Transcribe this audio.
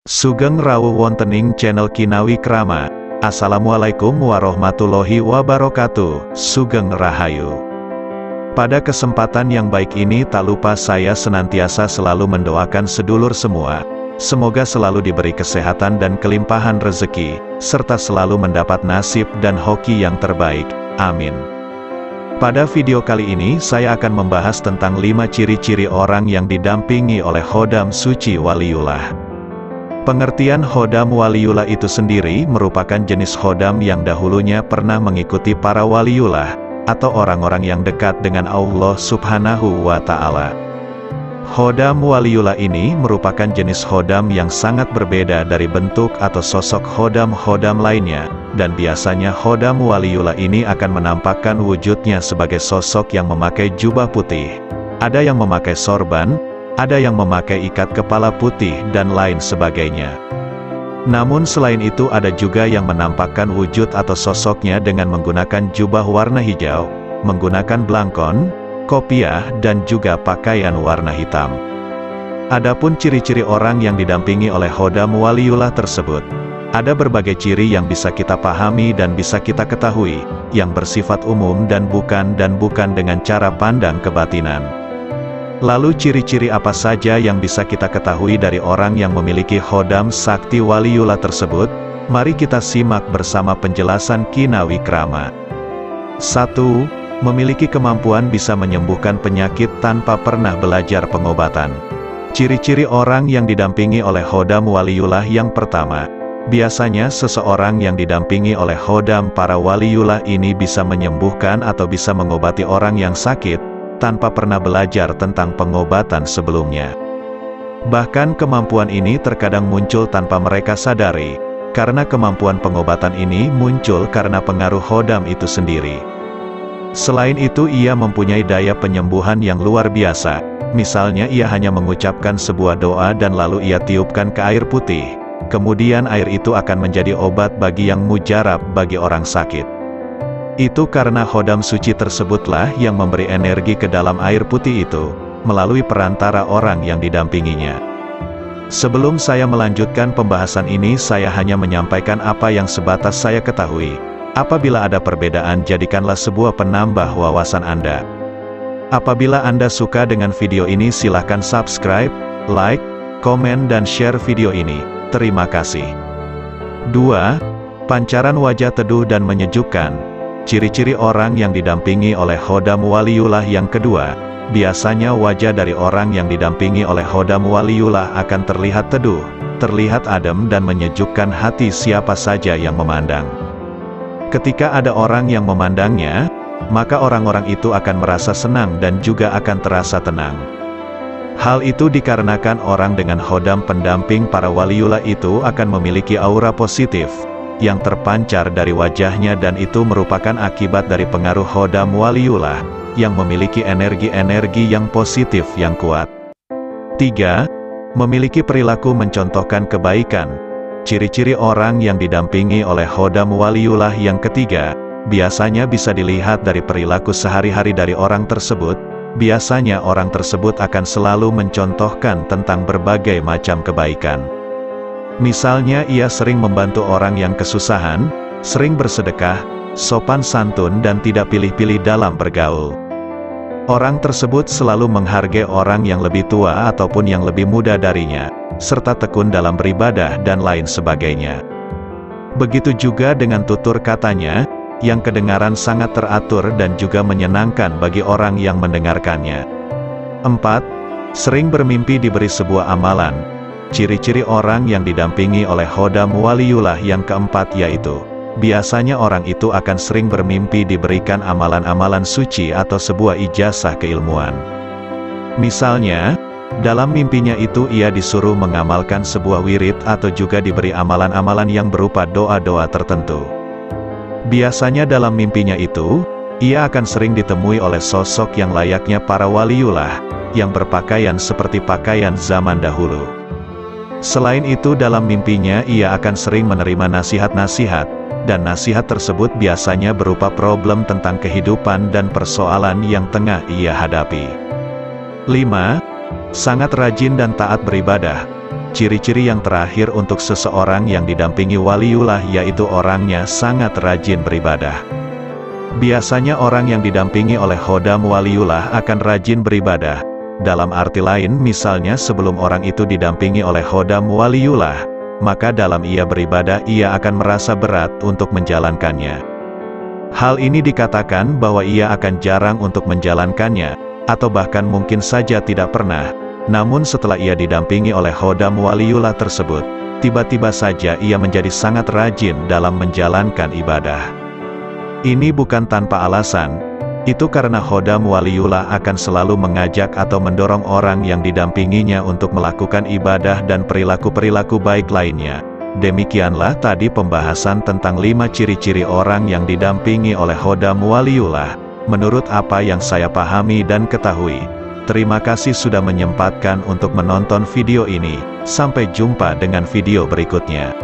Sugeng rawuh wontening channel Kinawi Krama. Assalamualaikum warahmatullahi wabarakatuh. Sugeng Rahayu. Pada kesempatan yang baik ini tak lupa saya senantiasa selalu mendoakan sedulur semua. Semoga selalu diberi kesehatan dan kelimpahan rezeki, serta selalu mendapat nasib dan hoki yang terbaik. Amin. Pada video kali ini saya akan membahas tentang 5 ciri-ciri orang yang didampingi oleh Khodam Suci Waliullah. Pengertian Khodam Waliullah itu sendiri merupakan jenis khodam yang dahulunya pernah mengikuti para waliullah, atau orang-orang yang dekat dengan Allah Subhanahu wa Ta'ala. Khodam Waliullah ini merupakan jenis khodam yang sangat berbeda dari bentuk atau sosok khodam-khodam lainnya, dan biasanya Khodam Waliullah ini akan menampakkan wujudnya sebagai sosok yang memakai jubah putih. Ada yang memakai sorban, ada yang memakai ikat kepala putih, dan lain sebagainya. Namun selain itu ada juga yang menampakkan wujud atau sosoknya dengan menggunakan jubah warna hijau, menggunakan blangkon, kopiah, dan juga pakaian warna hitam. Adapun ciri-ciri orang yang didampingi oleh Khodam Waliullah tersebut, ada berbagai ciri yang bisa kita pahami dan bisa kita ketahui, yang bersifat umum dan bukan dengan cara pandang kebatinan. Lalu ciri-ciri apa saja yang bisa kita ketahui dari orang yang memiliki Khodam Sakti Waliullah tersebut? Mari kita simak bersama penjelasan Kinawi Krama. 1. Memiliki kemampuan bisa menyembuhkan penyakit tanpa pernah belajar pengobatan. Ciri-ciri orang yang didampingi oleh Khodam Waliullah yang pertama, biasanya seseorang yang didampingi oleh Khodam para waliullah ini bisa menyembuhkan atau bisa mengobati orang yang sakit, tanpa pernah belajar tentang pengobatan sebelumnya. Bahkan kemampuan ini terkadang muncul tanpa mereka sadari, karena kemampuan pengobatan ini muncul karena pengaruh Khodam itu sendiri. Selain itu ia mempunyai daya penyembuhan yang luar biasa, misalnya ia hanya mengucapkan sebuah doa dan lalu ia tiupkan ke air putih, kemudian air itu akan menjadi obat bagi yang mujarab bagi orang sakit. Itu karena Khodam suci tersebutlah yang memberi energi ke dalam air putih itu, melalui perantara orang yang didampinginya. Sebelum saya melanjutkan pembahasan ini, saya hanya menyampaikan apa yang sebatas saya ketahui. Apabila ada perbedaan, jadikanlah sebuah penambah wawasan Anda. Apabila Anda suka dengan video ini, silahkan subscribe, like, komen dan share video ini. Terima kasih. 2. Pancaran wajah teduh dan menyejukkan. Ciri-ciri orang yang didampingi oleh Khodam Waliullah yang kedua, biasanya wajah dari orang yang didampingi oleh Khodam Waliullah akan terlihat teduh, terlihat adem dan menyejukkan hati siapa saja yang memandang. Ketika ada orang yang memandangnya, maka orang-orang itu akan merasa senang dan juga akan terasa tenang. Hal itu dikarenakan orang dengan Khodam pendamping para waliullah itu akan memiliki aura positif yang terpancar dari wajahnya, dan itu merupakan akibat dari pengaruh Khodam Waliullah yang memiliki energi-energi yang positif yang kuat. 3. Memiliki perilaku mencontohkan kebaikan. Ciri-ciri orang yang didampingi oleh Khodam Waliullah yang ketiga, biasanya bisa dilihat dari perilaku sehari-hari dari orang tersebut. Biasanya orang tersebut akan selalu mencontohkan tentang berbagai macam kebaikan. Misalnya ia sering membantu orang yang kesusahan, sering bersedekah, sopan santun dan tidak pilih-pilih dalam bergaul. Orang tersebut selalu menghargai orang yang lebih tua ataupun yang lebih muda darinya, serta tekun dalam beribadah dan lain sebagainya. Begitu juga dengan tutur katanya, yang kedengaran sangat teratur dan juga menyenangkan bagi orang yang mendengarkannya. 4. Sering bermimpi diberi sebuah amalan. Ciri-ciri orang yang didampingi oleh Khodam Waliullah yang keempat yaitu, biasanya orang itu akan sering bermimpi diberikan amalan-amalan suci atau sebuah ijazah keilmuan. Misalnya, dalam mimpinya itu ia disuruh mengamalkan sebuah wirid atau juga diberi amalan-amalan yang berupa doa-doa tertentu. Biasanya dalam mimpinya itu, ia akan sering ditemui oleh sosok yang layaknya para waliullah, yang berpakaian seperti pakaian zaman dahulu. Selain itu dalam mimpinya ia akan sering menerima nasihat-nasihat, dan nasihat tersebut biasanya berupa problem tentang kehidupan dan persoalan yang tengah ia hadapi. 5. Sangat rajin dan taat beribadah. Ciri-ciri yang terakhir untuk seseorang yang didampingi waliullah yaitu orangnya sangat rajin beribadah. Biasanya orang yang didampingi oleh khodam waliullah akan rajin beribadah. Dalam arti lain, misalnya sebelum orang itu didampingi oleh khodam waliullah, maka dalam ia beribadah ia akan merasa berat untuk menjalankannya. Hal ini dikatakan bahwa ia akan jarang untuk menjalankannya, atau bahkan mungkin saja tidak pernah. Namun setelah ia didampingi oleh khodam waliullah tersebut, tiba-tiba saja ia menjadi sangat rajin dalam menjalankan ibadah. Ini bukan tanpa alasan. Itu karena khodam waliullah akan selalu mengajak atau mendorong orang yang didampinginya untuk melakukan ibadah dan perilaku-perilaku baik lainnya. Demikianlah tadi pembahasan tentang 5 ciri-ciri orang yang didampingi oleh khodam waliullah, menurut apa yang saya pahami dan ketahui. Terima kasih sudah menyempatkan untuk menonton video ini. Sampai jumpa dengan video berikutnya.